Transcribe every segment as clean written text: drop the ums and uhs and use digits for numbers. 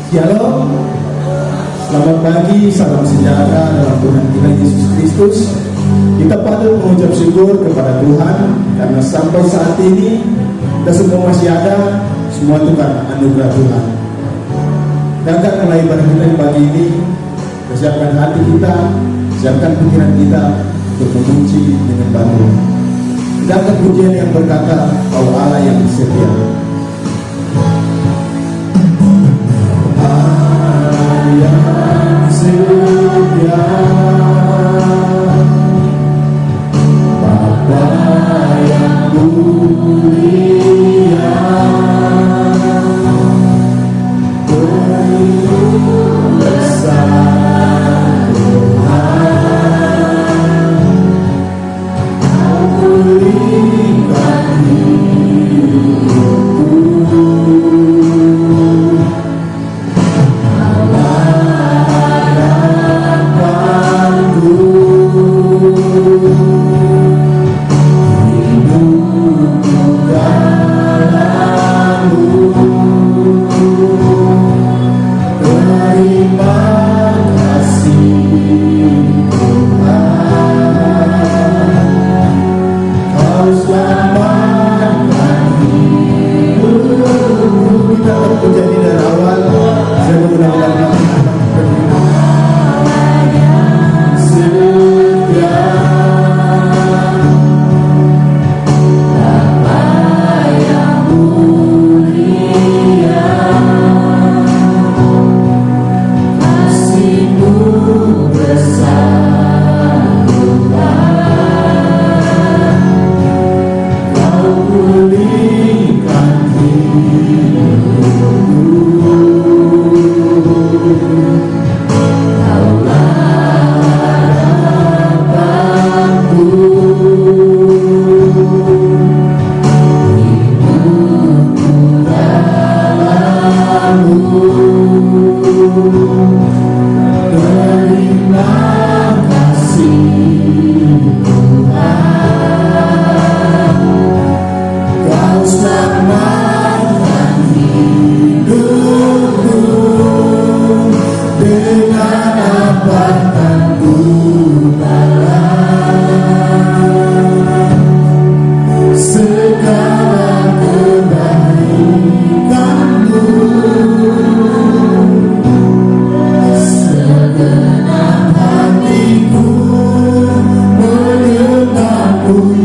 Shalom, selamat pagi, salam sejahtera dalam Tuhan kita Yesus Kristus. Kita patut mengucap syukur kepada Tuhan karena sampai saat ini kita semua masih ada, semua itu karena anugerah Tuhan. Dan akan mulai ibadah kita di pagi ini, persiapkan hati kita, siapkan pikiran kita untuk memuji dengan baru. Kita akan pujian yang berkata, Kau Allah yang setia. Yang setia, Bapa yang mulia, besar Tuhan, Kau berikan hidupku.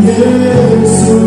Yesus,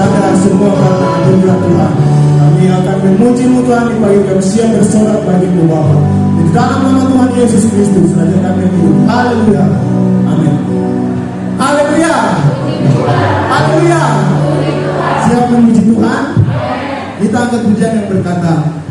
jaga semua harta anugerah Tuhan. Kami akan memuji-Mu Tuhan di pagi kami siap bersorak bagi-Mu Bapa. Di dalam nama Tuhan Yesus Kristus, saja kami hidup. Haleluya. Amin. Haleluya. Haleluya. Siap memuji Tuhan. Kita angkat pujian yang berkata,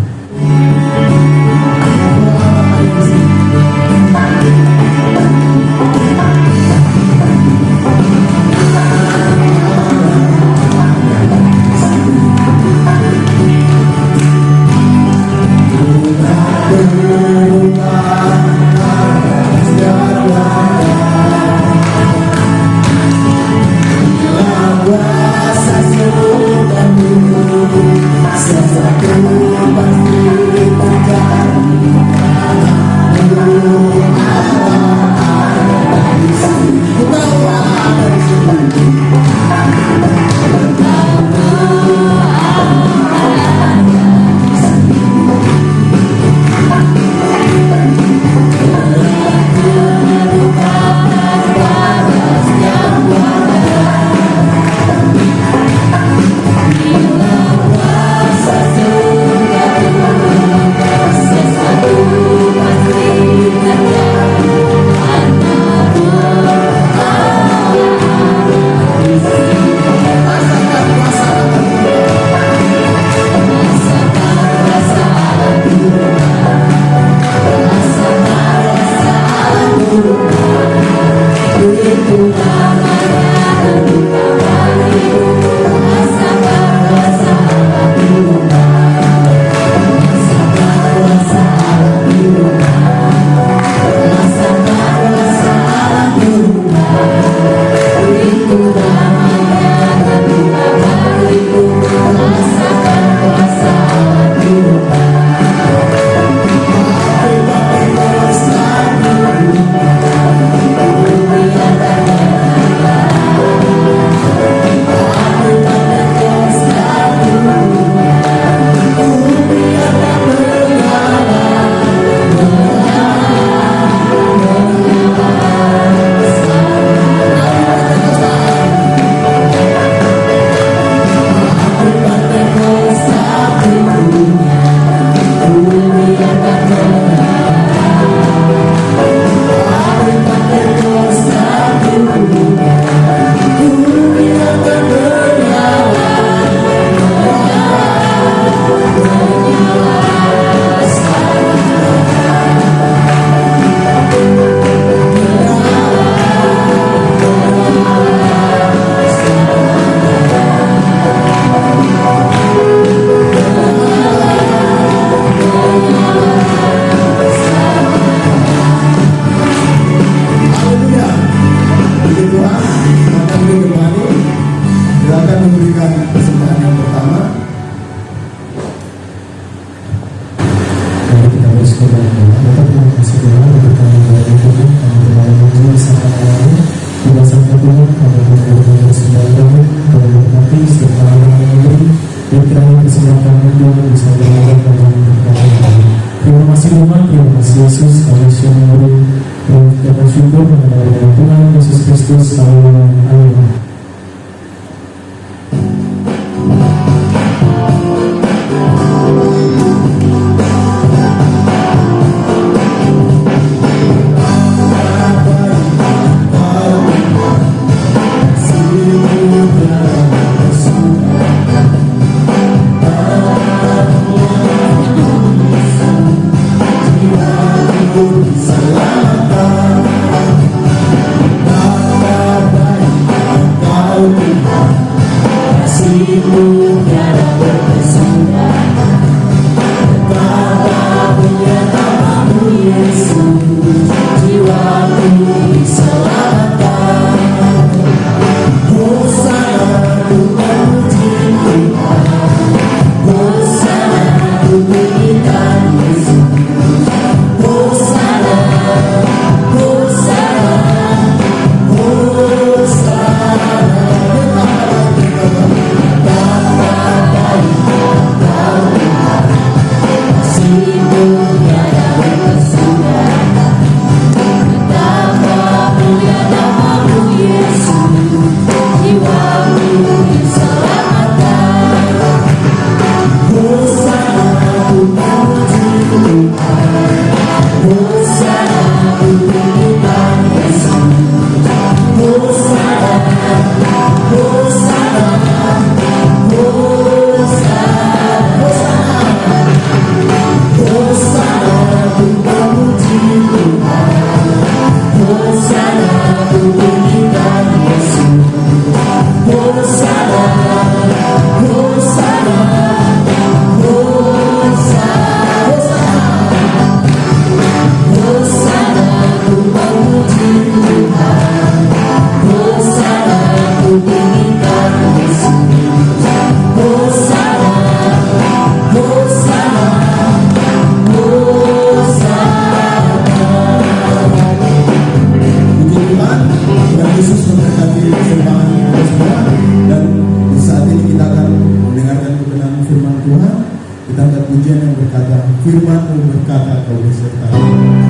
berkata, firman-Mu berkata kau besertai.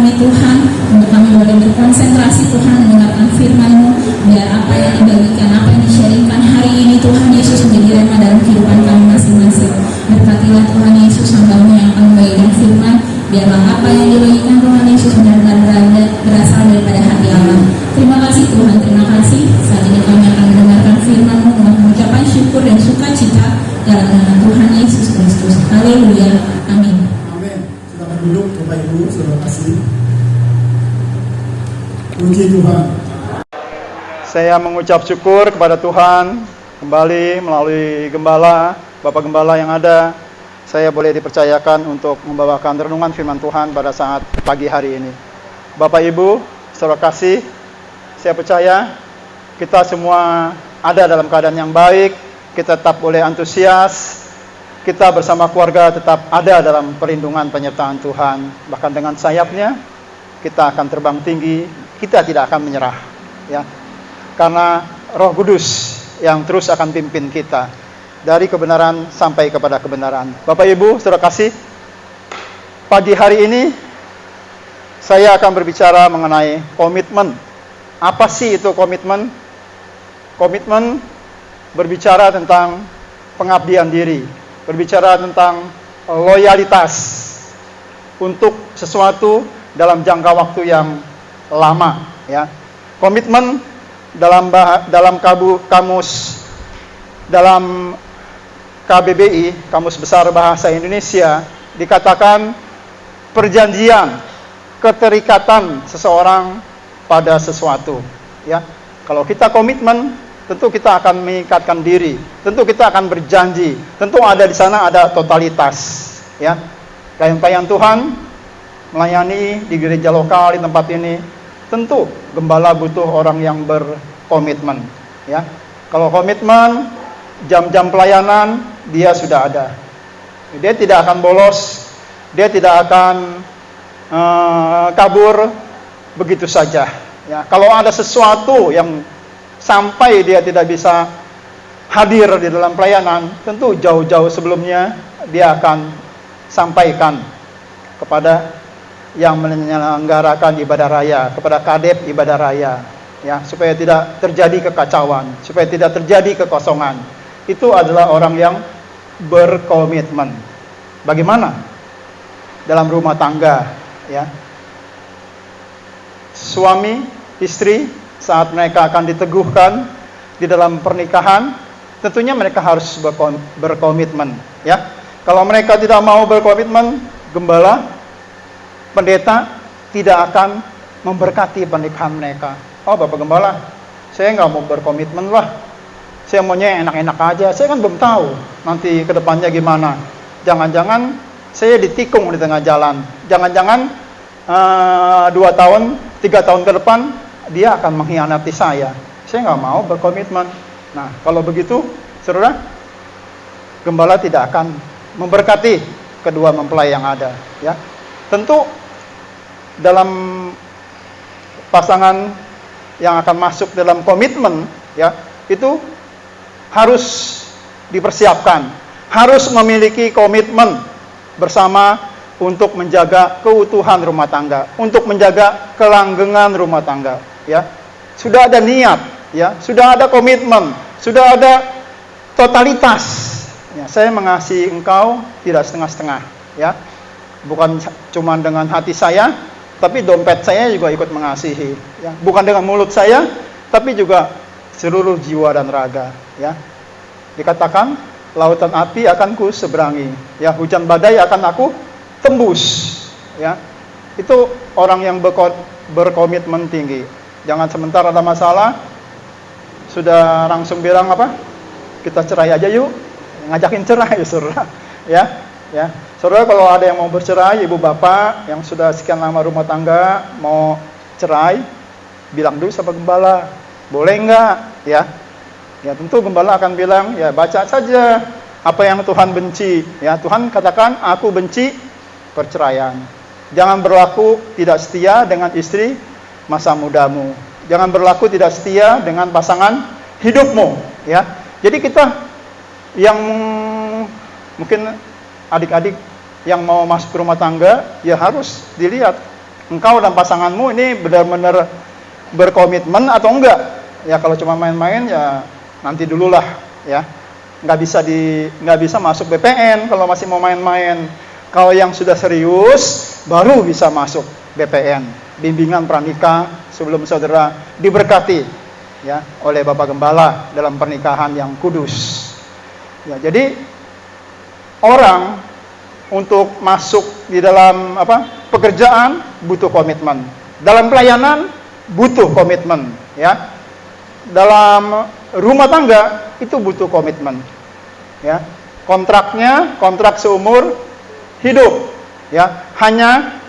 kami Tuhan, untuk kami boleh berkonsentrasi Tuhan mendengarkan firman-Mu, biar apa yang dibagikan, apa yang di-sharingkan hari ini Tuhan Yesus menjadi rema dalam kehidupan kami masing-masing. Berkatilah Tuhan Yesus hamba-Mu yang akan membagikan firman, biarlah apa yang dibagikan Tuhan Yesus benar-benar berasal daripada hati Allah. Terima kasih Tuhan, terima kasih. Saat ini kami akan mendengarkan firman-Mu dengan mengucapkan syukur dan sukacita dalam nama Tuhan Yesus Kristus. Haleluya. Amin. Amin. Silakan duduk Bapak Ibu, terima kasih. Puji Tuhan. Saya mengucap syukur kepada Tuhan kembali melalui gembala, Bapak Gembala yang ada. Saya boleh dipercayakan untuk membawakan renungan firman Tuhan pada saat pagi hari ini. Bapak Ibu, saudara kasih, saya percaya kita semua ada dalam keadaan yang baik, kita tetap boleh antusias, kita bersama keluarga tetap ada dalam perlindungan penyertaan Tuhan. Bahkan dengan sayapnya, kita akan terbang tinggi, kita tidak akan menyerah. Ya, karena Roh Kudus yang terus akan pimpin kita dari kebenaran sampai kepada kebenaran. Bapak Ibu, saudara kasih, pagi hari ini saya akan berbicara mengenai komitmen. Apa sih itu komitmen? Komitmen berbicara tentang pengabdian diri, berbicara tentang loyalitas untuk sesuatu dalam jangka waktu yang lama. Ya, komitmen dalam kamus dalam KBBI, Kamus Besar Bahasa Indonesia, dikatakan perjanjian, keterikatan seseorang pada sesuatu. Ya, kalau kita komitmen, tentu kita akan mengikatkan diri, tentu kita akan berjanji, tentu ada di sana ada totalitas. Ya, pelayan Tuhan melayani di gereja lokal di tempat ini, tentu gembala butuh orang yang berkomitmen. Ya, kalau komitmen, jam-jam pelayanan dia sudah ada. Dia tidak akan bolos, dia tidak akan kabur begitu saja. Ya, kalau ada sesuatu yang sampai dia tidak bisa hadir di dalam pelayanan, tentu jauh-jauh sebelumnya dia akan sampaikan kepada yang menyelenggarakan ibadah raya, kepada kadep ibadah raya, ya, supaya tidak terjadi kekacauan, supaya tidak terjadi kekosongan. Itu adalah orang yang berkomitmen. Bagaimana dalam rumah tangga, ya, suami istri saat mereka akan diteguhkan di dalam pernikahan, tentunya mereka harus berkomitmen. Ya, kalau mereka tidak mau berkomitmen, gembala, pendeta tidak akan memberkati pernikahan mereka. Oh, Bapak Gembala, saya nggak mau berkomitmen lah. Saya maunya enak-enak aja. Saya kan belum tahu nanti ke depannya gimana. Jangan-jangan saya ditikung di tengah jalan. Jangan-jangan 2 tahun, 3 tahun ke depan dia akan mengkhianati saya. Saya nggak mau berkomitmen. Nah, kalau begitu, saudara, gembala tidak akan memberkati kedua mempelai yang ada. Ya, tentu dalam pasangan yang akan masuk dalam komitmen, ya, itu harus dipersiapkan, harus memiliki komitmen bersama untuk menjaga keutuhan rumah tangga, untuk menjaga kelanggengan rumah tangga. Ya, sudah ada niat, ya, sudah ada komitmen, sudah ada totalitas. Ya, saya mengasihi engkau tidak setengah-setengah. Ya, bukan cuma dengan hati saya, tapi dompet saya juga ikut mengasihi. Ya, bukan dengan mulut saya, tapi juga seluruh jiwa dan raga. Ya, dikatakan lautan api akan ku seberangi, ya, hujan badai akan aku tembus. Ya, itu orang yang berkomitmen tinggi. Jangan sebentar ada masalah sudah langsung bilang apa, kita cerai aja yuk, ngajakin cerai, saudara. Ya, saudara, kalau ada yang mau bercerai, ibu bapak yang sudah sekian lama rumah tangga mau cerai, bilang dulu sama gembala, boleh enggak? Ya, tentu gembala akan bilang, ya, baca saja apa yang Tuhan benci. Ya, Tuhan katakan, aku benci perceraian. Jangan berlaku tidak setia dengan istri masa mudamu. Jangan berlaku tidak setia dengan pasangan hidupmu. Ya, jadi kita yang mungkin adik-adik yang mau masuk ke rumah tangga, ya harus dilihat engkau dan pasanganmu ini benar-benar berkomitmen atau enggak. Ya kalau cuma main-main ya nanti dululah ya. Nggak bisa masuk BPN kalau masih mau main-main. Kalau yang sudah serius baru bisa masuk BPN, bimbingan pranikah, sebelum saudara diberkati ya oleh Bapak Gembala dalam pernikahan yang kudus. Ya, jadi orang untuk masuk di dalam pekerjaan butuh komitmen. Dalam pelayanan butuh komitmen, ya. Dalam rumah tangga itu butuh komitmen. Ya. Kontrak seumur hidup, ya. Hanya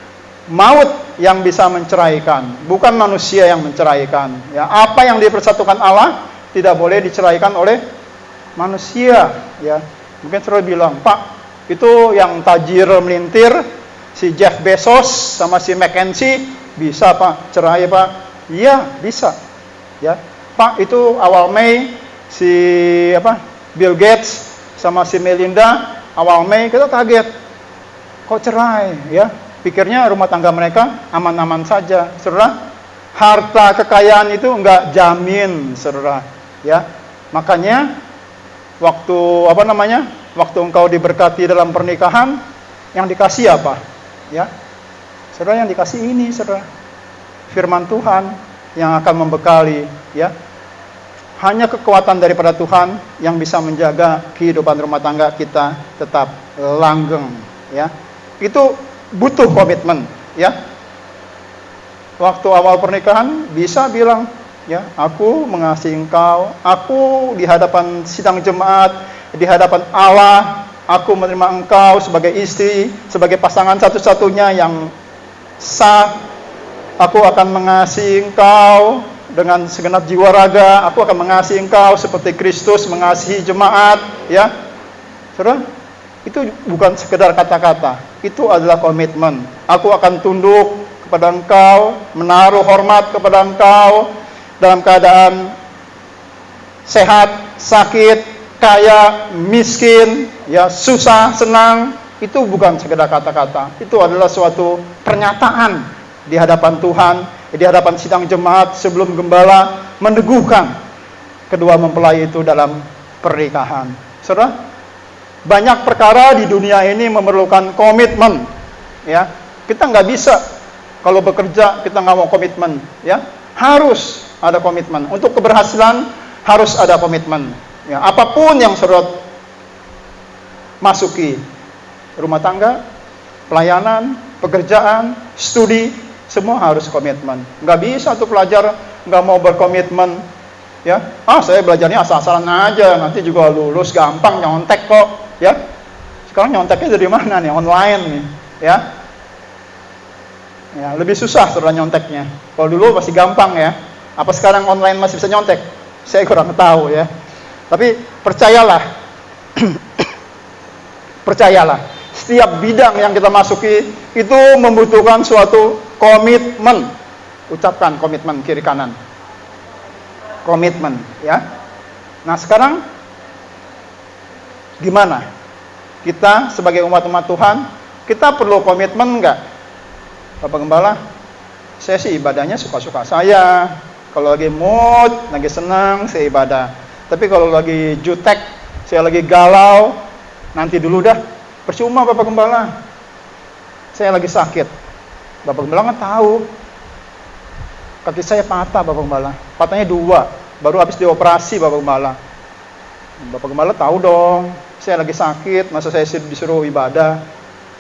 maut yang bisa menceraikan, bukan manusia yang menceraikan. Ya, apa yang dipersatukan Allah tidak boleh diceraikan oleh manusia. Ya, mungkin saudara bilang, Pak, itu yang tajir melintir, si Jeff Bezos sama si McKinsey bisa Pak cerai Pak? Iya bisa. Ya, Pak itu awal Mei si Bill Gates sama si Melinda awal Mei kita kaget, kok cerai? Ya. Pikirnya rumah tangga mereka aman-aman saja, saudara. Harta kekayaan itu enggak jamin, saudara. Ya, makanya waktu waktu engkau diberkati dalam pernikahan, yang dikasih apa? Ya, saudara, yang dikasih ini, saudara, firman Tuhan yang akan membekali. Ya, hanya kekuatan daripada Tuhan yang bisa menjaga kehidupan rumah tangga kita tetap langgeng. Ya, itu butuh komitmen, ya. Waktu awal pernikahan bisa bilang, ya, aku mengasihi engkau, aku di hadapan sidang jemaat, di hadapan Allah, aku menerima engkau sebagai istri, sebagai pasangan satu-satunya yang sah. Aku akan mengasihi engkau dengan segenap jiwa raga, aku akan mengasihi engkau seperti Kristus mengasihi jemaat, ya. Saudara, itu bukan sekedar kata-kata, itu adalah komitmen. Aku akan tunduk kepada engkau, menaruh hormat kepada engkau dalam keadaan sehat, sakit, kaya, miskin, ya, susah, senang. Itu bukan sekedar kata-kata, itu adalah suatu pernyataan di hadapan Tuhan, di hadapan sidang jemaat sebelum gembala meneguhkan kedua mempelai itu dalam pernikahan. Saudara, banyak perkara di dunia ini memerlukan komitmen, ya. Kita nggak bisa kalau bekerja kita nggak mau komitmen, ya. Harus ada komitmen. Untuk keberhasilan harus ada komitmen. Ya, apapun yang saudara masuki, rumah tangga, pelayanan, pekerjaan, studi, semua harus komitmen. Nggak bisa tuh pelajar nggak mau berkomitmen, ya. Saya belajarnya asal-asalan aja, nanti juga lulus gampang, nyontek kok. Ya, sekarang nyonteknya dari mana nih? Online nih, ya. Ya, lebih susah saudara nyonteknya. Kalau dulu masih gampang ya. Apa sekarang online masih bisa nyontek? Saya kurang tahu ya. Tapi percayalah, percayalah, setiap bidang yang kita masuki itu membutuhkan suatu komitmen. Ucapkan komitmen kiri kanan. Komitmen, ya. Nah sekarang gimana? Kita sebagai umat-umat Tuhan, kita perlu komitmen enggak? Bapak Gembala, saya sih ibadahnya suka-suka saya. Kalau lagi mood, lagi senang, saya ibadah. Tapi kalau lagi jutek, saya lagi galau, nanti dulu dah. Percuma Bapak Gembala. Saya lagi sakit. Bapak Gembala kan tahu. Kaki saya patah Bapak Gembala. Patahnya 2, baru habis dioperasi Bapak Gembala. Bapak Gembala tahu dong, saya lagi sakit, masa saya disuruh ibadah.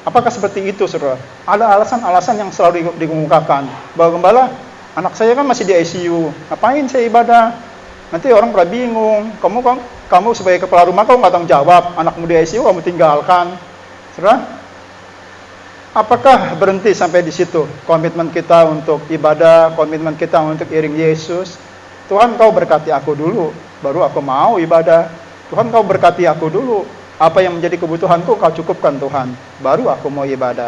Apakah seperti itu, saudara? Ada alasan-alasan yang selalu dikemukakan. Bapak Gembala, anak saya kan masih di ICU, ngapain saya ibadah? Nanti orang pada bingung, kamu sebagai kepala rumah, kamu nggak tanggung jawab, anakmu di ICU kamu tinggalkan. Saudara, apakah berhenti sampai di situ? Komitmen kita untuk ibadah, komitmen kita untuk iring Yesus. Tuhan, kau berkati aku dulu, baru aku mau ibadah. Tuhan, kau berkati aku dulu. Apa yang menjadi kebutuhanku kau cukupkan Tuhan, baru aku mau ibadah.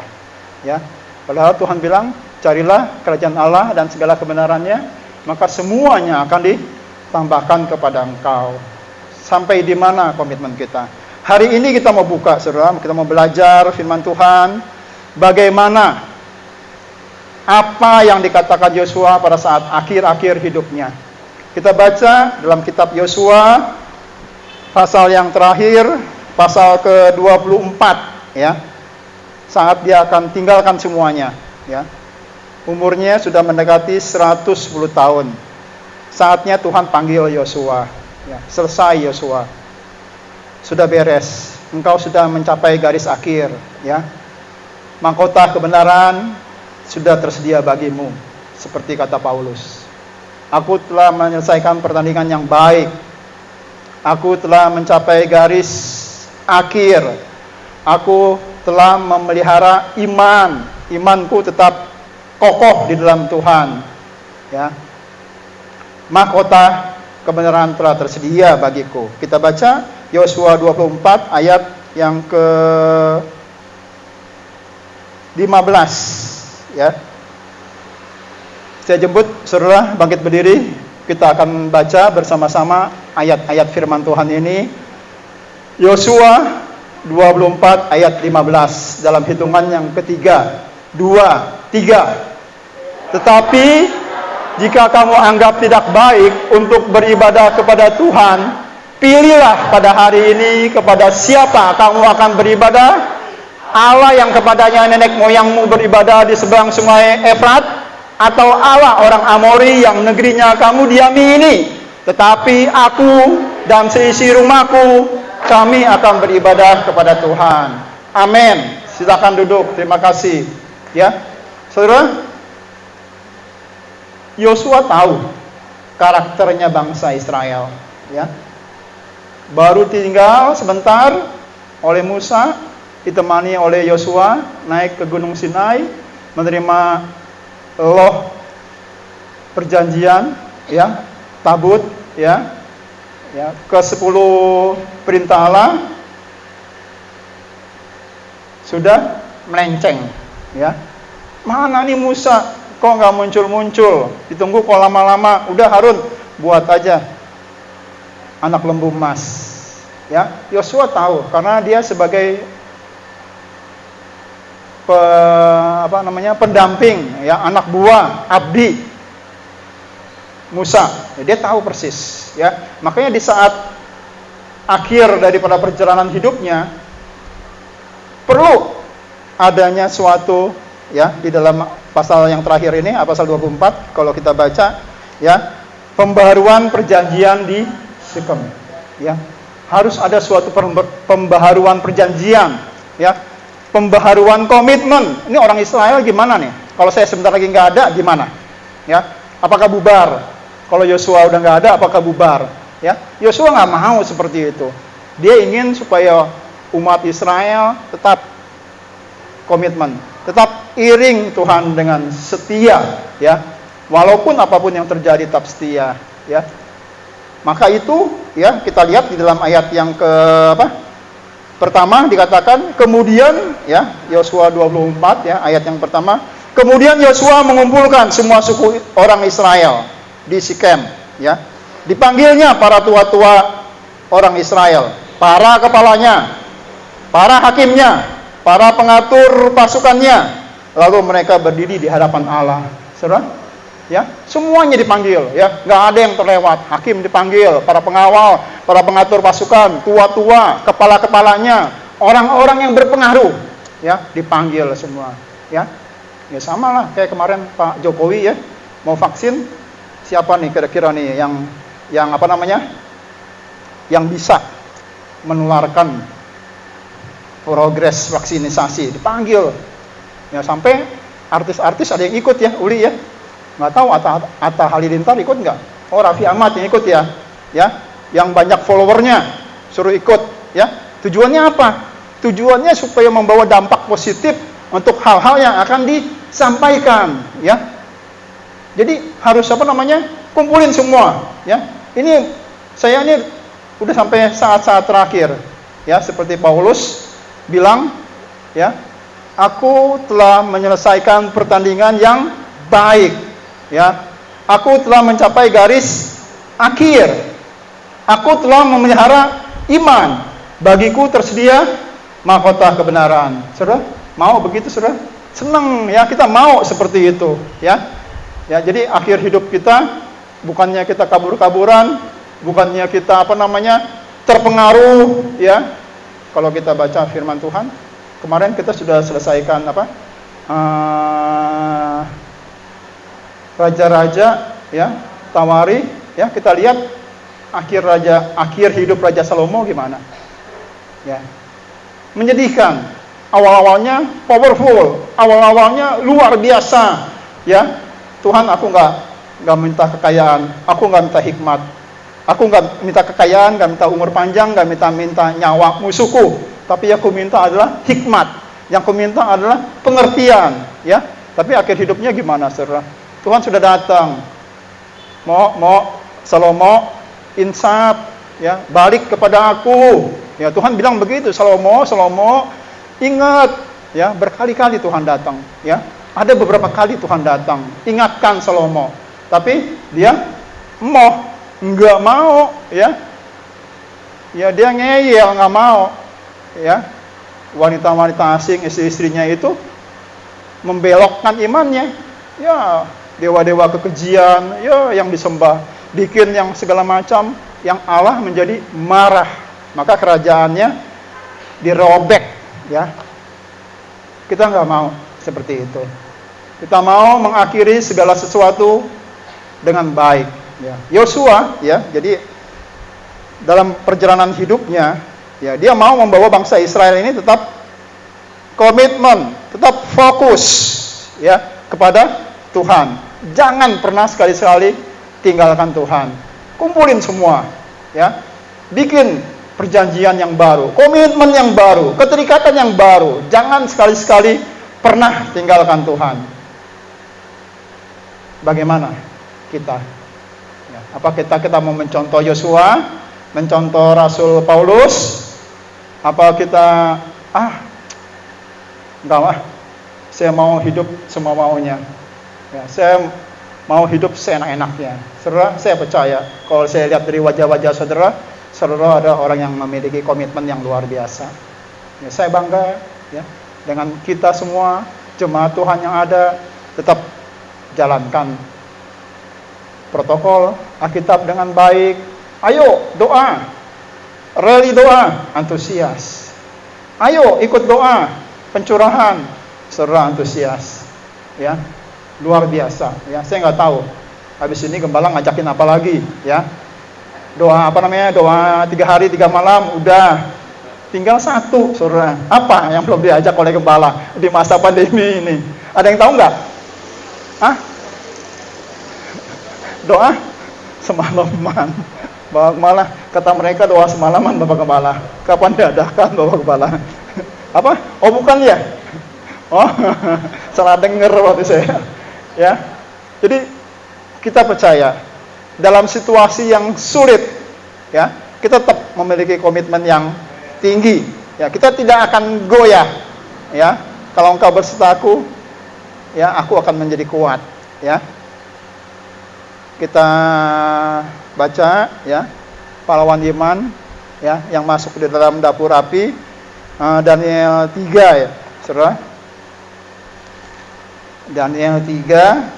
Ya. Padahal Tuhan bilang, carilah kerajaan Allah dan segala kebenarannya, maka semuanya akan ditambahkan kepada engkau. Sampai di mana komitmen kita? Hari ini kita mau buka, saudara, kita mau belajar firman Tuhan. Bagaimana apa yang dikatakan Yosua pada saat akhir-akhir hidupnya. Kita baca dalam kitab Yosua pasal yang terakhir, pasal ke-24 ya. Saat dia akan tinggalkan semuanya ya. Umurnya sudah mendekati 110 tahun. Saatnya Tuhan panggil Yosua ya. Selesai Yosua. Sudah beres. Engkau sudah mencapai garis akhir ya. Mahkota kebenaran sudah tersedia bagimu, seperti kata Paulus. Aku telah menyelesaikan pertandingan yang baik. Aku telah mencapai garis akhir. Aku telah memelihara iman. Imanku tetap kokoh di dalam Tuhan. Ya. Mahkota kebenaran telah tersedia bagiku. Kita baca Yosua 24 ayat yang ke-15 ya. Saya jemput saudara bangkit berdiri. Kita akan baca bersama-sama ayat-ayat firman Tuhan ini. Yosua 24 ayat 15 dalam hitungan yang ketiga. 2, 3. Tetapi jika kamu anggap tidak baik untuk beribadah kepada Tuhan, pilihlah pada hari ini kepada siapa kamu akan beribadah. Allah yang kepadanya nenek moyangmu beribadah di seberang sungai Efrat, atau Allah orang Amori yang negerinya kamu diami ini. Tetapi aku dan seisi rumahku, kami akan beribadah kepada Tuhan. Amin. Silakan duduk. Terima kasih. Ya, saudara. Yosua tahu karakternya bangsa Israel. Ya, baru tinggal sebentar oleh Musa, ditemani oleh Yosua naik ke Gunung Sinai, menerima loh perjanjian, ya, tabut, ya, ke-10 perintah Allah sudah melenceng, ya. Mana nih Musa, kok nggak muncul-muncul? Ditunggu kok lama-lama. Udah Harun, buat aja anak lembu emas, ya. Yosua tahu karena dia sebagai pendamping, ya, anak buah, abdi Musa. Ya, dia tahu persis, ya. Makanya di saat akhir daripada perjalanan hidupnya perlu adanya suatu, ya, di dalam pasal yang terakhir ini, pasal 24 kalau kita baca, ya, pembaharuan perjanjian di Sikem, ya. Harus ada suatu pembaharuan perjanjian, ya. Pembaharuan komitmen. Ini orang Israel gimana nih? Kalau saya sebentar lagi nggak ada, gimana? Ya, apakah bubar? Kalau Yosua udah nggak ada, apakah bubar? Ya, Yosua nggak mau seperti itu. Dia ingin supaya umat Israel tetap komitmen, tetap iring Tuhan dengan setia, ya. Walaupun apapun yang terjadi tetap setia, ya. Maka itu, ya, kita lihat di dalam ayat yang pertama dikatakan, kemudian, ya, Yosua 24, ya, ayat yang pertama, kemudian Yosua mengumpulkan semua suku orang Israel di Sikem, ya. Dipanggilnya para tua-tua orang Israel, para kepalanya, para hakimnya, para pengatur pasukannya, lalu mereka berdiri di hadapan Allah. Saudara, ya, semuanya dipanggil, ya, nggak ada yang terlewat. Hakim dipanggil, para pengawal, para pengatur pasukan, tua-tua, kepala-kepalanya, orang-orang yang berpengaruh, ya, dipanggil semua, ya. Ya sama lah kayak kemarin Pak Jokowi, ya, mau vaksin, siapa nih kira-kira nih yang yang bisa menularkan progres vaksinisasi, dipanggil, ya, sampai artis-artis ada yang ikut, ya, Uli, ya. Nggak tahu Atta Halilintar ikut nggak? Oh, Raffi Ahmad yang ikut, ya, yang banyak followernya suruh ikut, ya. Tujuannya apa? Tujuannya supaya membawa dampak positif untuk hal-hal yang akan disampaikan, ya. Jadi harus kumpulin semua, ya. Ini saya udah sampai saat-saat terakhir, ya, seperti Paulus bilang, ya, aku telah menyelesaikan pertandingan yang baik. Ya, aku telah mencapai garis akhir. Aku telah memelihara iman. Bagiku tersedia mahkota kebenaran. Saudara, mau begitu, saudara? senang ya, kita mau seperti itu ya. Ya, jadi akhir hidup kita bukannya kita kabur-kaburan, bukannya kita terpengaruh ya. Kalau kita baca firman Tuhan, kemarin kita sudah selesaikan raja-raja ya, Tawari ya, kita lihat akhir hidup Raja Salomo gimana. Ya. Menyedihkan. Awal-awalnya powerful, awal-awalnya luar biasa ya. Tuhan, aku nggak minta kekayaan, aku nggak minta hikmat, aku nggak minta kekayaan, nggak minta umur panjang, nggak minta nyawa musuhku, tapi yang aku minta adalah hikmat, yang aku minta adalah pengertian, ya. Tapi akhir hidupnya gimana, saudara? Tuhan sudah datang, mau Salomo insaf, ya, balik kepada aku, ya. Tuhan bilang begitu, Salomo, ingat, ya, berkali-kali Tuhan datang, ya. Ada beberapa kali Tuhan datang, ingatkan Salomo, tapi dia nggak mau, ya. Ya, dia ngeyel, nggak mau, ya. Wanita-wanita asing, istri-istrinya itu membelokkan imannya, ya. Dewa-dewa kekejian, ya, yang disembah, bikin yang segala macam, yang Allah menjadi marah, maka kerajaannya dirobek, ya. Kita nggak mau seperti itu. Kita mau mengakhiri segala sesuatu dengan baik. Ya. Yosua, ya, jadi dalam perjalanan hidupnya, ya, dia mau membawa bangsa Israel ini tetap komitmen, tetap fokus, ya, kepada Tuhan. Jangan pernah sekali-sekali tinggalkan Tuhan. Kumpulin semua, ya, bikin perjanjian yang baru, komitmen yang baru, keterikatan yang baru. Jangan sekali-sekali pernah tinggalkan Tuhan. Bagaimana kita? Ya, apa kita mau mencontoh Yosua, mencontoh Rasul Paulus? Apa kita enggak, saya mau hidup semua maunya. Ya, saya mau hidup seenak-enaknya. Saudara, saya percaya kalau saya lihat dari wajah-wajah saudara ada orang yang memiliki komitmen yang luar biasa. Ya, saya bangga, ya, dengan kita semua jemaat Tuhan yang ada. Tetap jalankan protokol Alkitab dengan baik. Ayo doa, rally doa, antusias. Ayo ikut doa, pencurahan, saudara antusias, ya, luar biasa. Ya, saya nggak tahu habis ini gembala ngajakin apa lagi, ya. Doa doa 3 hari 3 malam udah, tinggal satu, saudara. Apa yang belum diajak oleh gembala di masa pandemi ini? Ada yang tahu nggak? Doa semalaman. Bapak Gembala, kata mereka doa semalaman, Bapak Gembala. Kapan diadakan, Bapak Gembala? Apa? Oh, bukan ya? Oh, salah dengar waktu saya. Ya. Jadi kita percaya dalam situasi yang sulit, ya, kita tetap memiliki komitmen yang tinggi. Ya, kita tidak akan goyah. Ya. Kalau engkau bersertaku, ya, aku akan menjadi kuat, ya. Kita baca, ya, pahlawan iman, ya, yang masuk di dalam dapur api, Daniel 3, ya, saudara. Daniel 3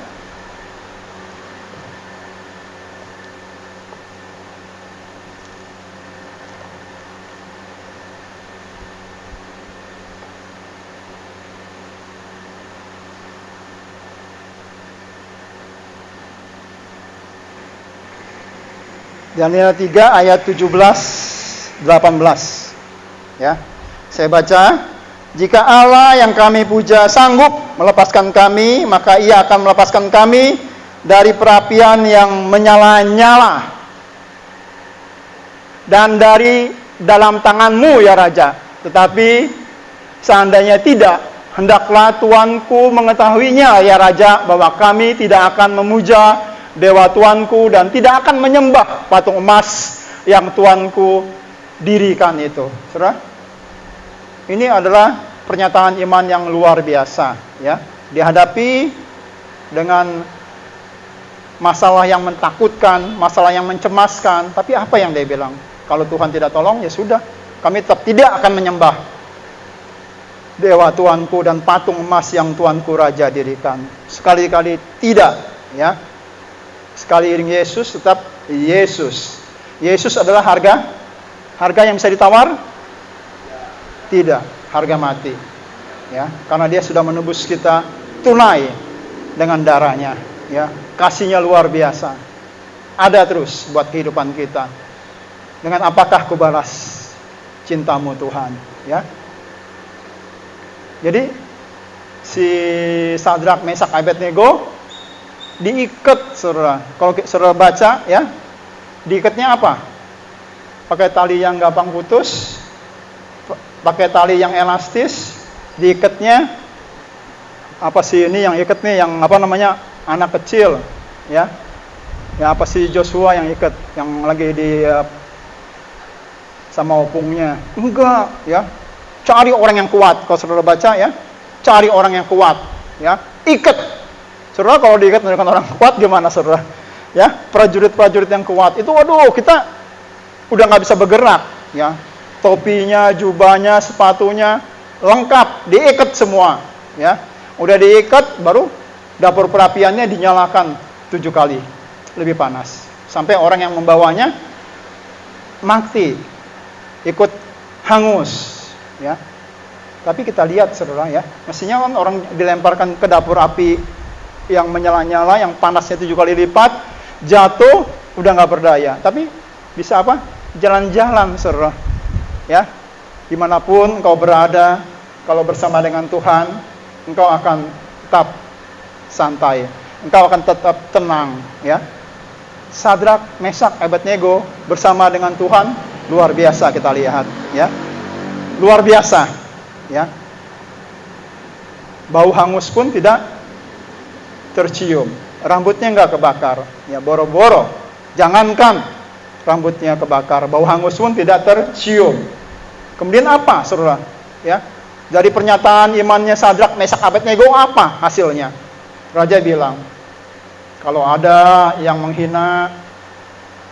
Daniel 3 ayat 17-18. Ya. Saya baca, jika Allah yang kami puja sanggup melepaskan kami, maka Ia akan melepaskan kami dari perapian yang menyala-nyala dan dari dalam tangan-Mu, ya Raja. Tetapi seandainya tidak, hendaklah Tuanku mengetahuinya, ya Raja, bahwa kami tidak akan memuja dewa Tuanku dan tidak akan menyembah patung emas yang Tuanku dirikan itu. Saudara, ini adalah pernyataan iman yang luar biasa, ya. Dihadapi dengan masalah yang mentakutkan, masalah yang mencemaskan, tapi apa yang dia bilang? Kalau Tuhan tidak tolong, ya sudah, kami tetap tidak akan menyembah. dewa tuanku dan patung emas yang tuanku raja dirikan. Sekali-kali tidak, ya. Sekali iring Yesus tetap Yesus. Yesus adalah harga yang bisa ditawar? Tidak, harga mati. Ya, karena dia sudah menebus kita tunai dengan darahnya, ya. Kasihnya luar biasa. Ada terus buat kehidupan kita. Dengan apakah ku balas cintamu Tuhan, ya? Jadi si Sadrak, Mesak, Abednego diikat, saudara. Kalau saudara baca, ya, diikatnya apa? Pakai tali yang gampang putus, pakai tali yang elastis, diikatnya apa sih ini yang ikat nih, yang apa namanya, anak kecil, ya, ya apa sih Joshua yang ikat, yang lagi di sama opungnya? Enggak, ya. Cari orang yang kuat. Kalau saudara baca, ya, cari orang yang kuat, ya, ikat. Saudara kalau diikat dengan orang kuat gimana, saudara? Ya, prajurit-prajurit yang kuat itu, waduh, kita udah nggak bisa bergerak, ya. Topinya, jubahnya, sepatunya lengkap, diikat semua, ya. Udah diikat, baru dapur perapiannya dinyalakan 7 kali, lebih panas, sampai orang yang membawanya mati, ikut hangus. Ya, tapi kita lihat, saudara, ya, mestinya kan orang dilemparkan ke dapur api yang menyala-nyala, yang panasnya 7 kali lipat, jatuh, udah nggak berdaya. Tapi bisa apa? Jalan-jalan, saudara. Ya, dimanapun engkau berada, kalau bersama dengan Tuhan, engkau akan tetap santai, engkau akan tetap tenang. Ya, Sadrak, Mesak, Abednego bersama dengan Tuhan luar biasa kita lihat. Ya. Luar biasa, ya. Bau hangus pun tidak tercium. Rambutnya enggak kebakar, ya, boro-boro. Jangankan rambutnya kebakar, bau hangus pun tidak tercium. Kemudian apa, saudara? Ya, dari pernyataan imannya Sadrak, Mesak, Abednego, apa hasilnya? Raja bilang, kalau ada yang menghina,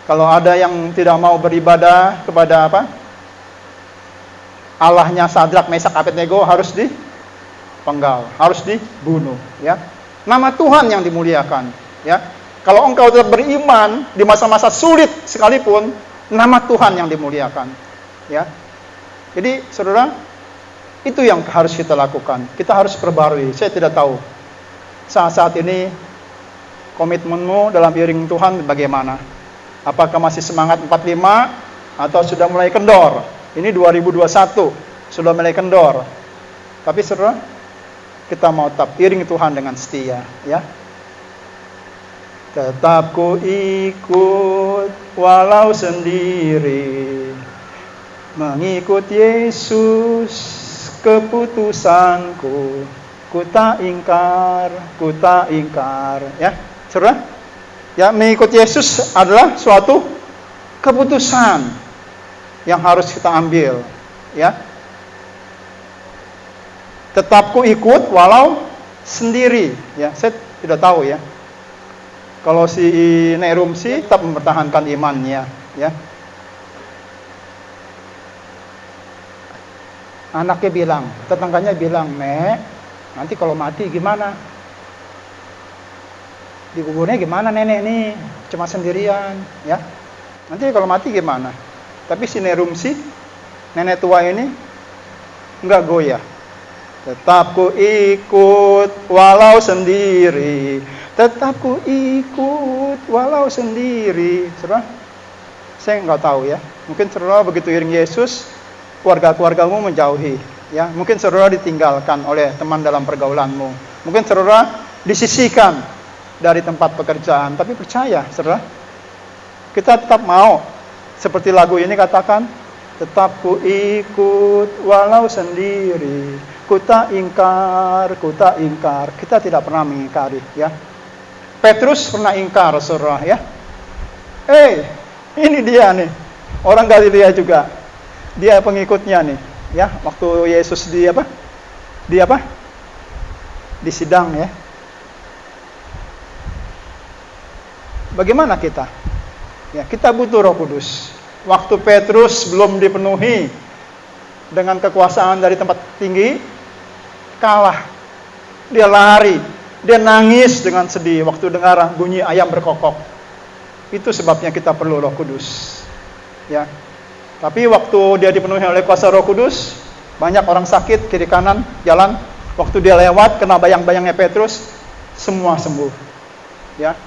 kalau ada yang tidak mau beribadah kepada apa? Allahnya Sadrak, Mesak, Abednego harus dipenggal, harus dibunuh, ya. Nama Tuhan yang dimuliakan, ya. Kalau engkau tetap beriman di masa-masa sulit sekalipun, nama Tuhan yang dimuliakan, ya. Jadi, saudara, itu yang harus kita lakukan. Kita harus perbarui. Saya tidak tahu saat ini komitmenmu dalam iring Tuhan bagaimana. Apakah masih semangat 45 atau sudah mulai kendor? Ini 2021, sudah mulai kendor. Tapi saudara, kita mau tetap iring Tuhan dengan setia, ya. Tetap ku ikut walau sendiri, mengikut Yesus keputusanku, ku tak ingkar, ya. Saudara, ya, mengikut Yesus adalah suatu keputusan yang harus kita ambil, ya. Tetap ku ikut walau sendiri, ya. Saya tidak tahu, ya. Kalau si Nerumsi tetap mempertahankan imannya, ya. Anaknya bilang, tetangganya bilang, "Nek, nanti kalau mati gimana? Dikuburnya gimana nenek nih? Cuma sendirian, ya. Nanti kalau mati gimana?" Tapi si Nerumsi, nenek tua ini, enggak goyah. Tetap ku ikut walau sendiri. Tetap ku ikut walau sendiri. Saudara, saya enggak tahu, ya. Mungkin saudara begitu iring Yesus, keluarga-keluargamu menjauhi, ya. Mungkin saudara ditinggalkan oleh teman dalam pergaulanmu. Mungkin saudara disisihkan dari tempat pekerjaan. Tapi percaya, saudara, kita tetap mau. Seperti lagu ini katakan, tetap ku ikut walau sendiri, ku tak ingkar, ku tak ingkar. Kita tidak pernah mengingkari, ya. Petrus pernah ingkar, saudara, ya. Ini dia nih, orang Galilea juga. Dia pengikutnya nih, ya. Waktu Yesus di sidang, ya. Bagaimana kita? Ya, kita butuh Roh Kudus. Waktu Petrus belum dipenuhi dengan kekuasaan dari tempat tinggi, kalah. Dia lari, dia nangis dengan sedih waktu dengar bunyi ayam berkokok. Itu sebabnya kita perlu Roh Kudus. Ya. Tapi waktu dia dipenuhi oleh kuasa Roh Kudus, banyak orang sakit kiri kanan jalan. Waktu dia lewat kena bayang-bayangnya Petrus, semua sembuh. Ya.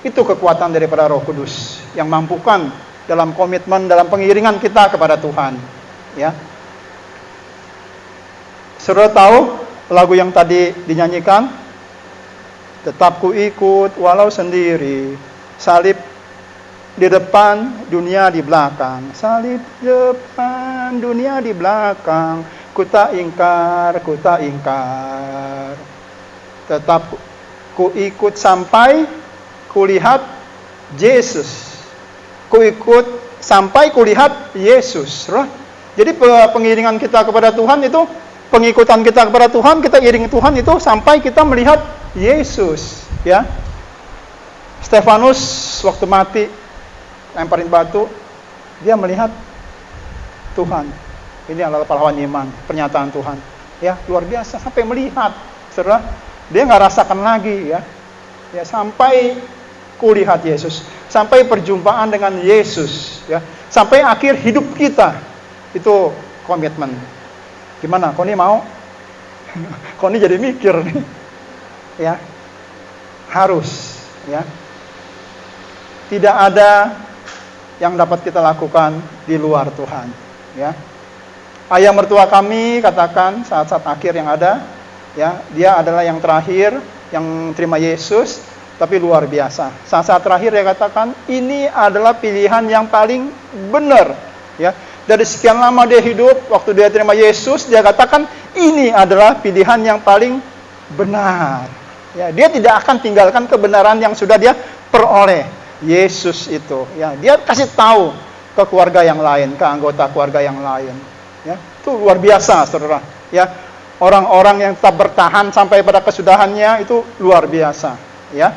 Itu kekuatan daripada Roh Kudus yang mampukan dalam komitmen, dalam pengiringan kita kepada Tuhan. Ya. Saudara tahu lagu yang tadi dinyanyikan? Tetap ku ikut walau sendiri, salib di depan, dunia di belakang. Salib di depan, dunia di belakang. Ku tak ingkar, ku tak ingkar. Tetap ku ikut sampai ku lihat Yesus. Ku ikut sampai ku lihat Yesus. Jadi pengiringan kita kepada Tuhan itu, pengikutan kita kepada Tuhan, kita iringi Tuhan itu sampai kita melihat Yesus. Ya. Stefanus waktu mati lemparin batu, dia melihat Tuhan. Ini adalah pahlawan iman, pernyataan Tuhan. Ya, luar biasa sampai melihat. Saudara, dia nggak rasakan lagi ya. Ya, sampai kulihat Yesus, sampai perjumpaan dengan Yesus ya. Sampai akhir hidup kita. Itu komitmen. Gimana? Koni mau? Koni jadi mikir nih. Ya. Harus ya. Tidak ada yang dapat kita lakukan di luar Tuhan, ya. Ayah mertua kami katakan saat-saat akhir yang ada, ya, dia adalah yang terakhir yang terima Yesus, tapi luar biasa. Saat-saat terakhir dia katakan, ini adalah pilihan yang paling benar, ya. Dari sekian lama dia hidup, waktu dia terima Yesus, dia katakan ini adalah pilihan yang paling benar. Ya, dia tidak akan tinggalkan kebenaran yang sudah dia peroleh. Yesus itu, ya, dia kasih tahu ke keluarga yang lain, ke anggota keluarga yang lain, ya, itu luar biasa, saudara, ya, orang-orang yang tetap bertahan sampai pada kesudahannya itu luar biasa, ya.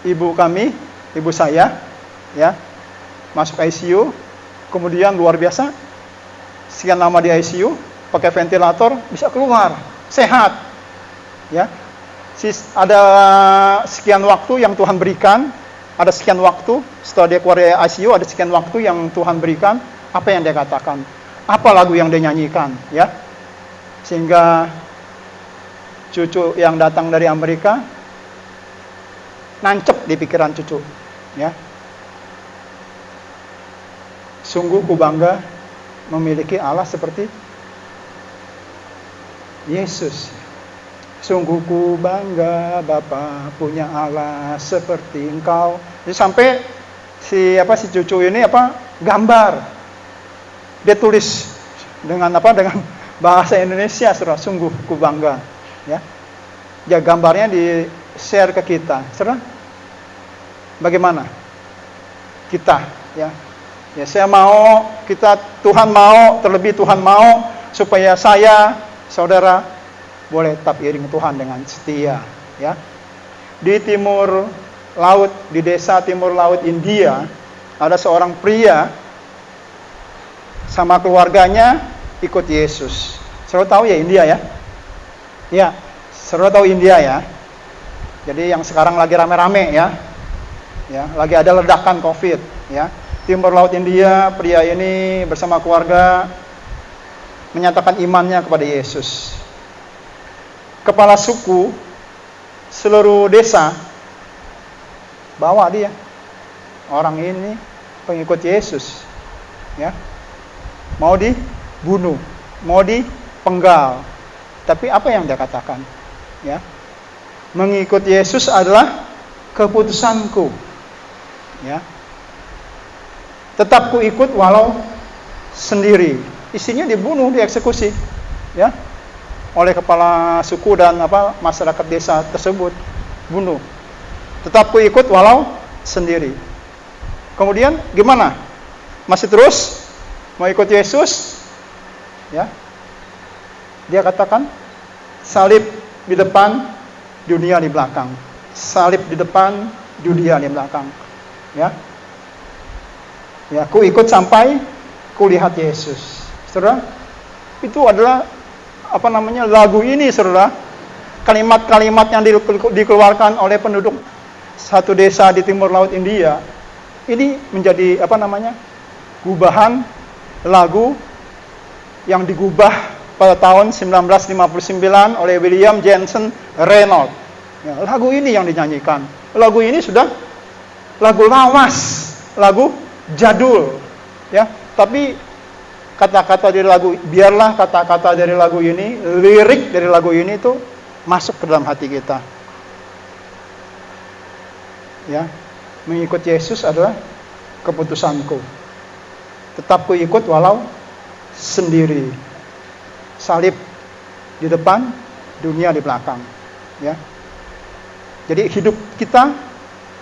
Ibu kami, ibu saya, ya, masuk ICU, kemudian luar biasa, sekian lama di ICU, pakai ventilator, bisa keluar, sehat, ya. Ada sekian waktu yang Tuhan berikan, ada sekian waktu setelah dia keluar dari ICU, ada sekian waktu yang Tuhan berikan. Apa yang dia katakan? Apa lagu yang dia nyanyikan? Ya, sehingga cucu yang datang dari Amerika nancep di pikiran cucu. Ya, sungguh ku bangga memiliki Allah seperti Yesus. Sungguh ku bangga Bapa punya Allah seperti Engkau. Jadi sampai si cucu ini gambar. Dia tulis dengan dengan bahasa Indonesia, saudara. Sungguh ku bangga, ya. Ya, gambarnya di-share ke kita. Saudara, bagaimana? Kita, ya. Ya, saya mau, Tuhan mau, terlebih Tuhan mau supaya saya, saudara, boleh tetap iring Tuhan dengan setia, ya. Di timur laut, di desa timur laut India, ada seorang pria sama keluarganya ikut Yesus. Saudara tahu ya India, ya? Ya, saudara tahu India, ya. Jadi yang sekarang lagi rame-rame, ya. Ya, lagi ada ledakan COVID, ya. Timur laut India, pria ini bersama keluarga menyatakan imannya kepada Yesus. Kepala suku seluruh desa bawa dia, orang ini pengikut Yesus, ya, mau dibunuh, mau dipenggal, tapi apa yang dia katakan, ya, mengikut Yesus adalah keputusanku, ya, tetap ku ikut walau sendiri. Isinya dibunuh, dieksekusi, ya, oleh kepala suku dan masyarakat desa tersebut, bunuh. Tetap ku ikut walau sendiri. Kemudian gimana? Masih terus mau ikut Yesus? Ya. Dia katakan salib di depan, dunia di belakang. Salib di depan, dunia di belakang. Ya. Ya, ku ikut sampai ku lihat Yesus. Saudara, itu adalah lagu ini, saudara. Kalimat-kalimat yang dikeluarkan oleh penduduk satu desa di timur laut India, ini menjadi gubahan lagu yang digubah pada tahun 1959 oleh William Jensen Reynolds. Ya, lagu ini yang dinyanyikan. Lagu ini sudah lagu lawas, lagu jadul, ya. Tapi kata-kata dari lagu, biarlah kata-kata dari lagu ini, lirik dari lagu ini itu masuk ke dalam hati kita. Ya, mengikut Yesus adalah keputusanku. Tetap ku ikut walau sendiri. Salib di depan, dunia di belakang. Ya. Jadi hidup kita,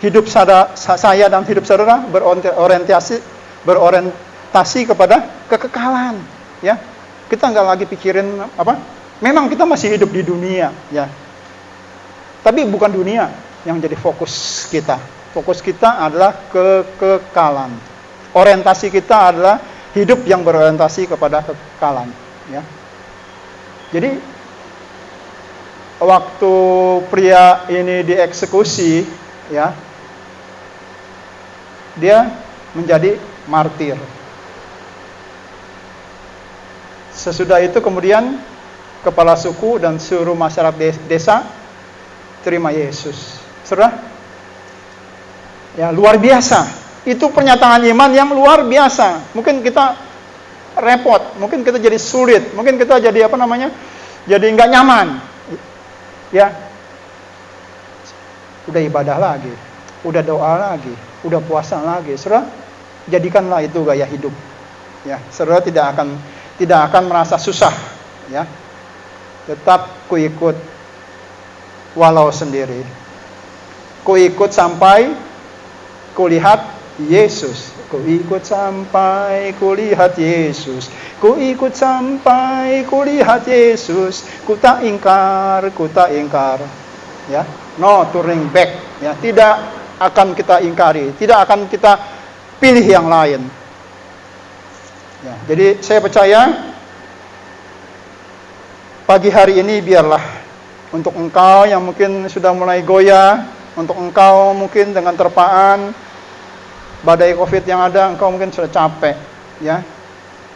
hidup saya dan hidup saudara berorientasi kepada kekekalan. Ya, kita nggak lagi pikirin Memang kita masih hidup di dunia, ya. Tapi bukan dunia yang jadi fokus kita. Fokus kita adalah kekekalan. Orientasi kita adalah hidup yang berorientasi kepada kekekalan, ya. Jadi waktu pria ini dieksekusi, ya, dia menjadi martir. Sesudah itu kemudian kepala suku dan seluruh masyarakat desa terima Yesus. Saudara, ya, luar biasa. Itu pernyataan iman yang luar biasa. Mungkin kita repot, mungkin kita jadi sulit, mungkin kita jadi jadi nggak nyaman. Ya, udah ibadah lagi, udah doa lagi, udah puasa lagi. Saudara, jadikanlah itu gaya hidup. Ya, saudara tidak akan merasa susah. Ya, tetap ku ikut walau sendiri. Ku ikut sampai ku lihat Yesus. Ku ikut sampai ku lihat Yesus. Ku ikut sampai ku lihat Yesus. Ku tak ingkar. Ya, no turning back. Ya, tidak akan kita ingkari, tidak akan kita pilih yang lain. Ya, jadi saya percaya pagi hari ini biarlah untuk engkau yang mungkin sudah mulai goyah, untuk engkau mungkin dengan terpaan badai Covid yang ada, engkau mungkin sudah capek, ya.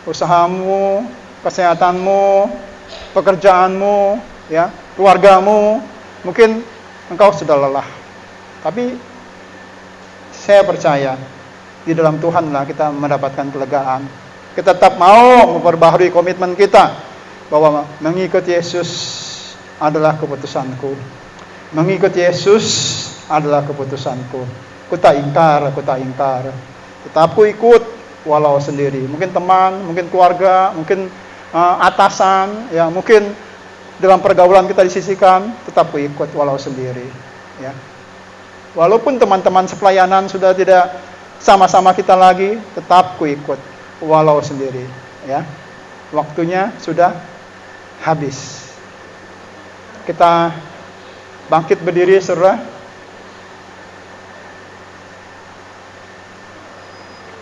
Usahamu, kesehatanmu, pekerjaanmu, ya, keluargamu, mungkin engkau sudah lelah. Tapi saya percaya di dalam Tuhanlah kita mendapatkan kelegaan. Kita tetap mau memperbaharui komitmen kita bahwa mengikut Yesus adalah keputusanku. Mengikut Yesus adalah keputusanku. Ku tak ingkar. Tetap ku ikut walau sendiri. Mungkin teman, mungkin keluarga, mungkin atasan, ya, mungkin dalam pergaulan kita disisihkan, tetap ku ikut walau sendiri, ya. Walaupun teman-teman sepelayanan sudah tidak sama-sama kita lagi, tetap ku ikut walau sendiri, ya. Waktunya sudah habis. Kita bangkit berdiri, saudara.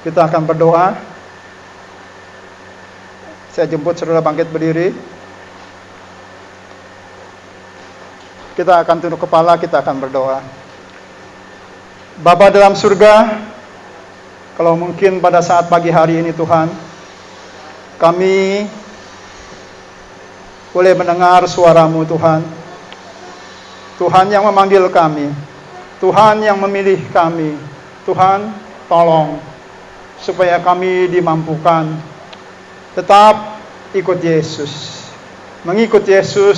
Kita akan berdoa. Saya jemput saudara bangkit berdiri. Kita akan tunduk kepala, kita akan berdoa. Bapa dalam surga, kalau mungkin pada saat pagi hari ini Tuhan, kami boleh mendengar suara-Mu Tuhan. Tuhan yang memanggil kami, Tuhan yang memilih kami. Tuhan, tolong supaya kami dimampukan tetap ikut Yesus. Mengikut Yesus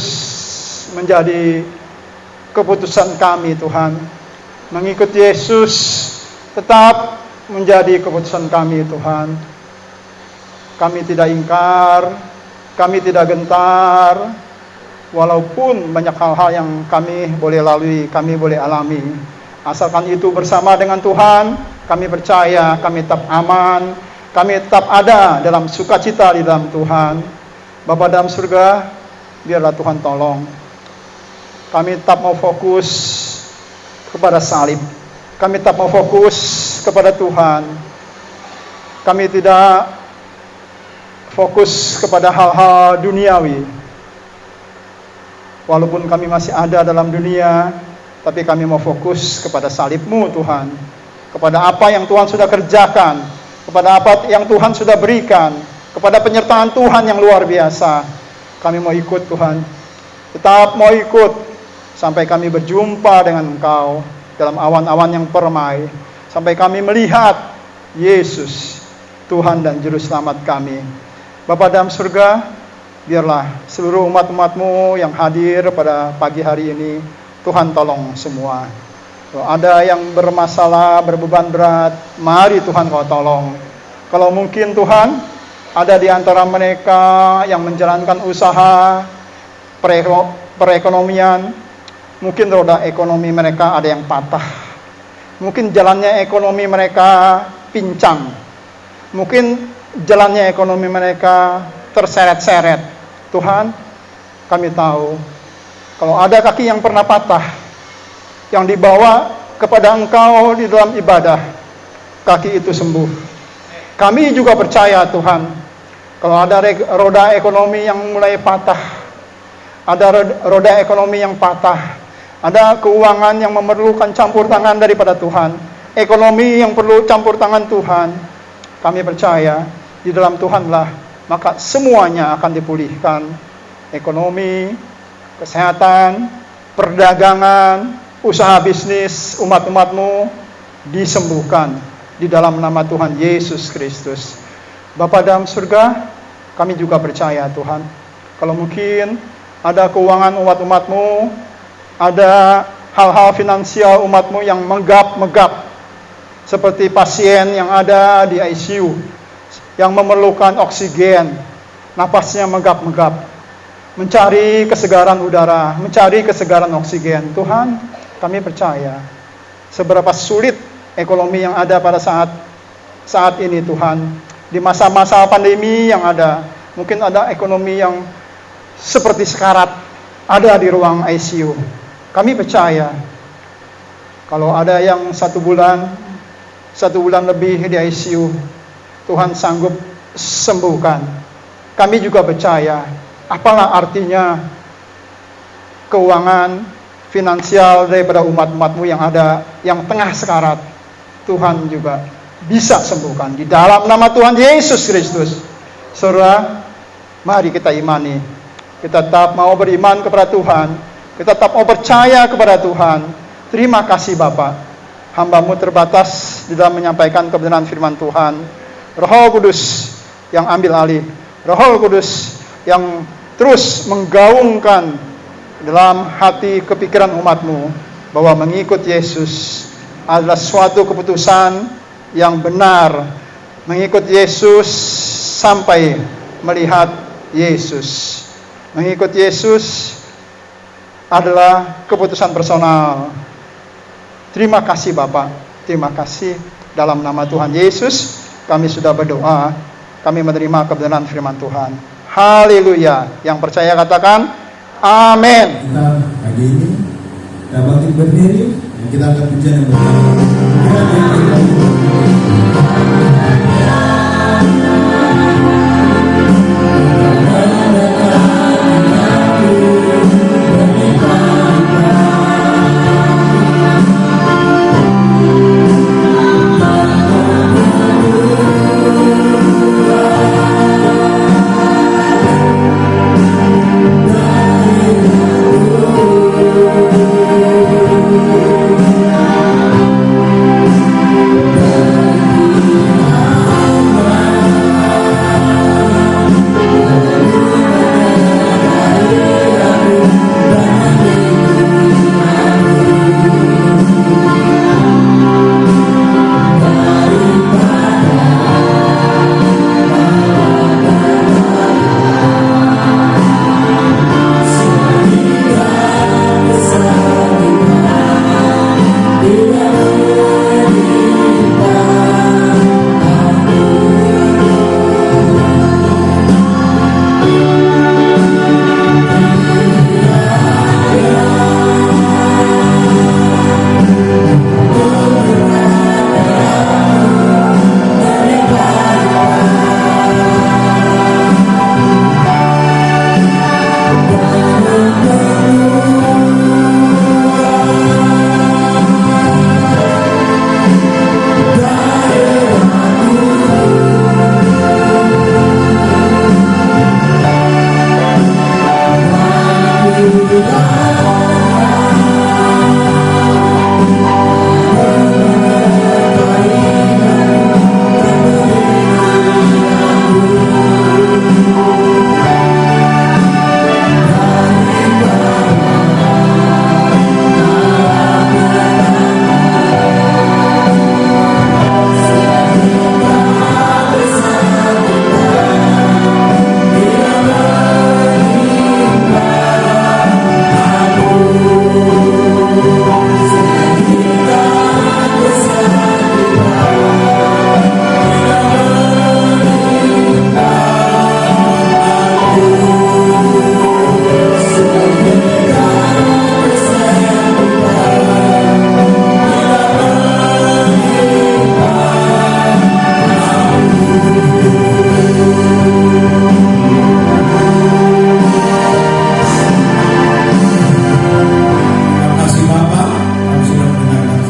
menjadi keputusan kami Tuhan. Mengikut Yesus tetap menjadi keputusan kami Tuhan. Kami tidak ingkar, kami tidak gentar, walaupun banyak hal-hal yang kami boleh lalui, kami boleh alami. Asalkan itu bersama dengan Tuhan, kami percaya kami tetap aman, kami tetap ada dalam sukacita di dalam Tuhan. Bapa dalam surga, biarlah Tuhan tolong. Kami tetap mau fokus kepada salib. Kami tetap mau fokus kepada Tuhan. Kami tidak fokus kepada hal-hal duniawi. Walaupun kami masih ada dalam dunia, tapi kami mau fokus kepada salib-Mu Tuhan, kepada apa yang Tuhan sudah kerjakan, kepada apa yang Tuhan sudah berikan, kepada penyertaan Tuhan yang luar biasa. Kami mau ikut Tuhan, tetap mau ikut sampai kami berjumpa dengan Engkau dalam awan-awan yang permai, sampai kami melihat Yesus, Tuhan dan Juru Selamat kami. Bapa dalam surga, biarlah seluruh umat-umat-Mu yang hadir pada pagi hari ini, Tuhan tolong semua. Kalau ada yang bermasalah, berbeban berat, mari Tuhan Kau tolong. Kalau mungkin Tuhan, ada di antara mereka yang menjalankan usaha perekonomian, mungkin roda ekonomi mereka ada yang patah. Mungkin jalannya ekonomi mereka pincang. Mungkin jalannya ekonomi mereka terseret-seret. Tuhan, kami tahu kalau ada kaki yang pernah patah, yang dibawa kepada Engkau di dalam ibadah, kaki itu sembuh. Kami juga percaya Tuhan, kalau ada roda ekonomi yang mulai patah, ada roda ekonomi yang patah, ada keuangan yang memerlukan campur tangan daripada Tuhan, ekonomi yang perlu campur tangan Tuhan, kami percaya di dalam Tuhanlah, maka semuanya akan dipulihkan. Ekonomi, kesehatan, perdagangan, usaha bisnis umat-umat-Mu disembuhkan di dalam nama Tuhan Yesus Kristus. Bapa dalam surga, kami juga percaya Tuhan, kalau mungkin ada keuangan umat-umat-Mu, ada hal-hal finansial umat-Mu yang megap-megap, seperti pasien yang ada di ICU, yang memerlukan oksigen, napasnya megap-megap, mencari kesegaran udara, mencari kesegaran oksigen. Tuhan, kami percaya, seberapa sulit ekonomi yang ada pada saat ini Tuhan, di masa-masa pandemi yang ada, mungkin ada ekonomi yang seperti sekarat, ada di ruang ICU. Kami percaya, kalau ada yang 1 bulan lebih di ICU, Tuhan sanggup sembuhkan. Kami juga percaya, apalah artinya keuangan finansial daripada umat-umat-Mu yang ada, yang tengah sekarat, Tuhan juga bisa sembuhkan di dalam nama Tuhan Yesus Kristus. Saudara, mari kita imani, kita tetap mau beriman kepada Tuhan, kita tetap mau percaya kepada Tuhan. Terima kasih Bapa, hamba-Mu terbatas di dalam menyampaikan kebenaran firman Tuhan. Roh Kudus yang ambil alih, Roh Kudus yang terus menggaungkan dalam hati kepikiran umat-Mu bahwa mengikut Yesus adalah suatu keputusan yang benar. Mengikut Yesus sampai melihat Yesus. Mengikut Yesus adalah keputusan personal. Terima kasih Bapak, terima kasih. Dalam nama Tuhan Yesus kami sudah berdoa, kami menerima kebenaran firman Tuhan. Haleluya. Yang percaya katakan amin. Kita pagi ini kita bangkit berdiri dan kita akan bicara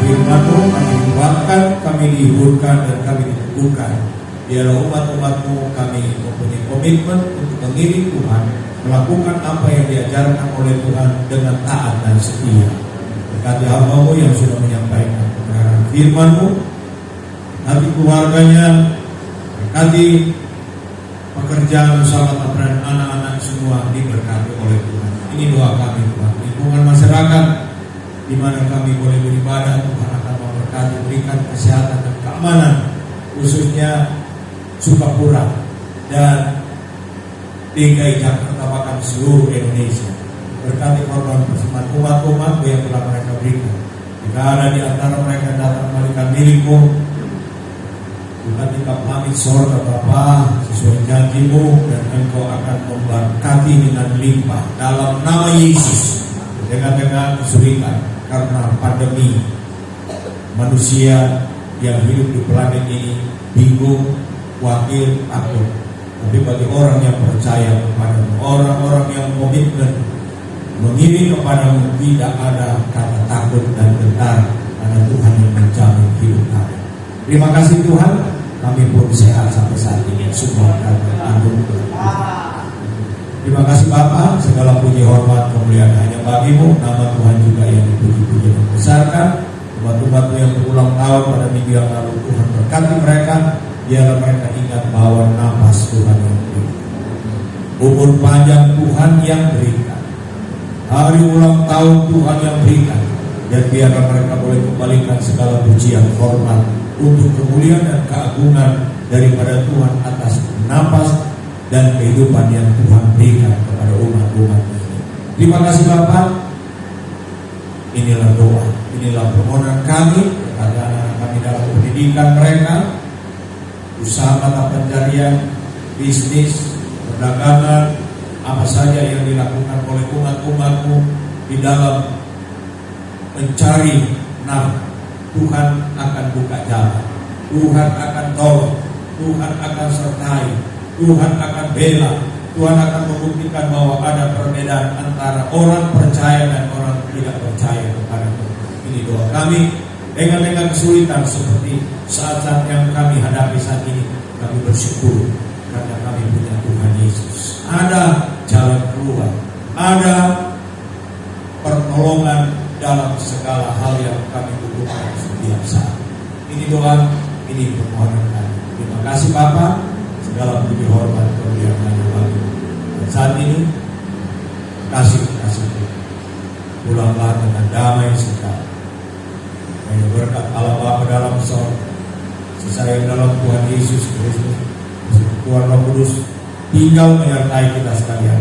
firman-Mu, kami dikuatkan, kami dihiburkan, dan kami diteguhkan. Biarlah umat-umat-Mu kami mempunyai komitmen untuk mengiring Tuhan, melakukan apa yang diajarkan oleh Tuhan dengan taat dan setia. Berkati hamba-Mu yang sudah menyampaikan kebenaran firman-Mu, berkati keluarganya, berkati pekerjaan bersama dan anak-anak semua diberkati oleh Tuhan. Ini doa kami, Tuhan. Lingkungan masyarakat di mana kami boleh beribadah, Tuhan akan memberkati, berikan kesehatan dan keamanan, khususnya Sukapura dan DKI Jakarta, bahkan seluruh Indonesia. Berkati korban bersama umat-umat yang telah mereka berikan. Jika ada di antara mereka datang memberikan milik-Mu, Tuhan kita pamit sorga Bapa sesuai janji-Mu, dan Engkau akan memberkati dengan limpah dalam nama Yesus. Dengan kesulitan karena pandemi, manusia yang hidup di planet ini bingung, khawatir, takut. Tapi bagi orang yang percaya kepada-Mu, orang-orang yang komitmen mengiring kepada-Mu, tidak ada kata takut dan gentar, karena Tuhan yang menjamin hidup kami. Terima kasih Tuhan, kami pun sehat sampai saat ini. Semua karena anugerah Tuhan. Terima kasih Bapa, segala puji hormat kemuliaan hanya bagi-Mu. Nama Tuhan juga yang dipuji-puji dan besarkan. Umat-umat-Mu yang berulang tahun pada minggu yang lalu, Tuhan berkati mereka. Biarlah mereka ingat bahwa nafas Tuhan yang berikan, umur panjang Tuhan yang berikan, hari ulang tahun Tuhan yang berikan, dan biarlah mereka boleh kembalikan segala pujian hormat untuk kemuliaan dan keagungan daripada Tuhan atas nafas dan kehidupan yang Tuhan berikan kepada umat-umat ini. Terima kasih Bapa. Inilah doa, inilah permohonan kami kepada anak-anak kami dalam pendidikan mereka, usaha mata pencarian, bisnis, perdagangan, apa saja yang dilakukan oleh umat-umat-Mu di dalam mencari nafkah. Tuhan akan buka jalan, Tuhan akan tolong, Tuhan akan sertai, Tuhan akan bela, Tuhan akan membuktikan bahwa ada perbedaan antara orang percaya dan orang tidak percaya kepada Tuhan. Ini doa kami. Dengan kesulitan seperti saat-saat yang kami hadapi saat ini, kami bersyukur karena kami punya Tuhan Yesus. Ada jalan keluar, ada pertolongan dalam segala hal yang kami butuhkan setiap saat. Ini doa, ini permohonan kami. Terima kasih Bapa, segala puji hormat kemuliaan hanya bagi. Dan saat ini kasih pulanglah dengan damai sejahtera. Hanya berkat Allah Bapa dalam sorga, sesayang dalam Tuhan Yesus Kristus, Tuhan Roh Kudus tinggal menyertai kita sekalian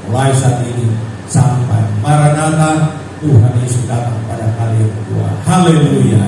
mulai saat ini sampai Maranatha, Tuhan Yesus datang pada kali yang kedua. Haleluya.